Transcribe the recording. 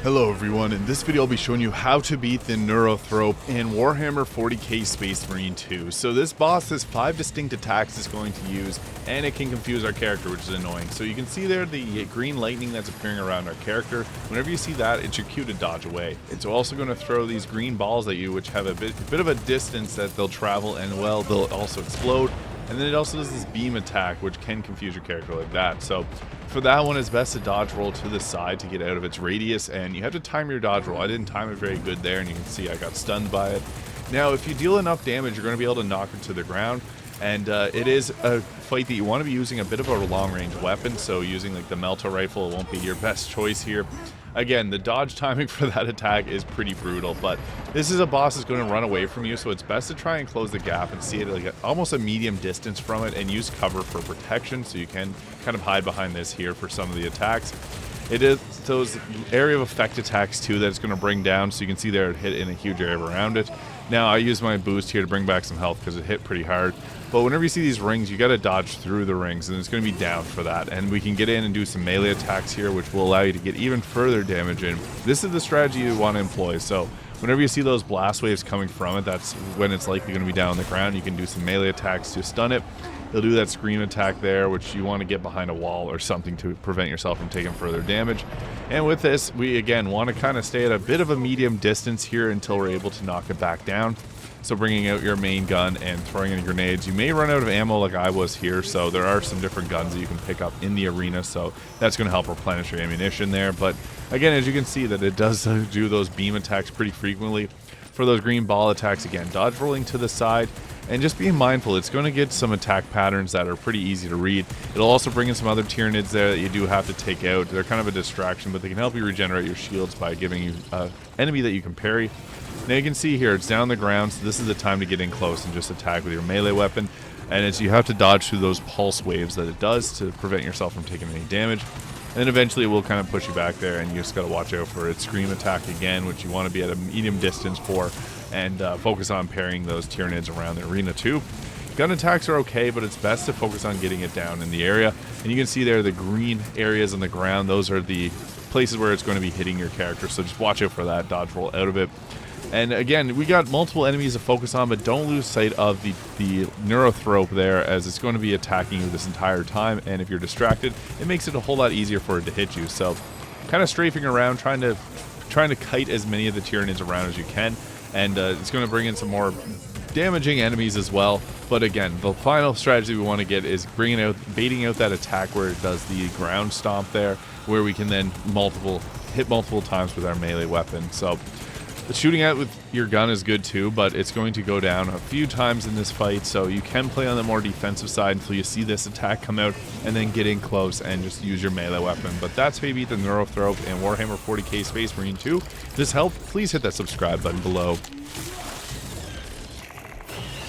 Hello everyone, in this video I'll be showing you how to beat the NEUROTHROPE in Warhammer 40k Space Marine 2. So this boss has 5 distinct attacks it's going to use, and it can confuse our character, which is annoying. So you can see there the green lightning that's appearing around our character. Whenever you see that, it's your cue to dodge away. It's also going to throw these green balls at you, which have a bit of a distance that they'll travel, and well, they'll also explode. And then it also does this beam attack, which can confuse your character like that. So for that one, it's best to dodge roll to the side to get out of its radius, and you have to time your dodge roll. I didn't time it very good there, and you can see I got stunned by it. Now, if you deal enough damage, you're going to be able to knock it to the ground, and it is a fight that you want to be using a bit of a long-range weapon, so using like the Melta rifle won't be your best choice here. Again, the dodge timing for that attack is pretty brutal, but this is a boss that's going to run away from you, so it's best to try and close the gap and see it like almost a medium distance from it and use cover for protection, so you can kind of hide behind this here for some of the attacks. It is those area of effect attacks too that it's going to bring down, so you can see there it hit in a huge area around it. Now I use my boost here to bring back some health because it hit pretty hard. But whenever you see these rings, you got to dodge through the rings, and it's going to be down for that. And we can get in and do some melee attacks here, which will allow you to get even further damage in. This is the strategy you want to employ. So whenever you see those blast waves coming from it, that's when it's likely going to be down on the ground. You can do some melee attacks to stun it. You'll do that scream attack there, which you want to get behind a wall or something to prevent yourself from taking further damage. And with this, we again want to kind of stay at a bit of a medium distance here until we're able to knock it back down. So bringing out your main gun and throwing in grenades. You may run out of ammo like I was here, so there are some different guns that you can pick up in the arena, so that's going to help replenish your ammunition there. But again, as you can see, that it does do those beam attacks pretty frequently. For those green ball attacks, again, dodge rolling to the side, and just being mindful, it's going to get some attack patterns that are pretty easy to read. It'll also bring in some other tyranids there that you do have to take out. They're kind of a distraction, but they can help you regenerate your shields by giving you an enemy that you can parry. Now you can see here, it's down the ground, so this is the time to get in close and just attack with your melee weapon. And it's you have to dodge through those pulse waves that it does to prevent yourself from taking any damage. And then eventually it will kind of push you back there, and you just got to watch out for its scream attack again, which you want to be at a medium distance for, and focus on parrying those tyranids around the arena too. Gun attacks are okay, but it's best to focus on getting it down in the area. And you can see there the green areas on the ground, those are the places where it's going to be hitting your character, so just watch out for that, dodge roll out of it. And again, we got multiple enemies to focus on, but don't lose sight of the NEUROTHROPE there, as it's going to be attacking you this entire time, and if you're distracted, it makes it a whole lot easier for it to hit you. So kind of strafing around, trying to kite as many of the tyranids around as you can, and it's going to bring in some more damaging enemies as well. But again, the final strategy we want to get is baiting out that attack where it does the ground stomp there, where we can then hit multiple times with our melee weapon. So the shooting out with your gun is good too, but it's going to go down a few times in this fight, so you can play on the more defensive side until you see this attack come out, and then get in close and just use your melee weapon. But that's how you beat the NEUROTHROPE in Warhammer 40k Space Marine 2. If this helped, please hit that subscribe button below.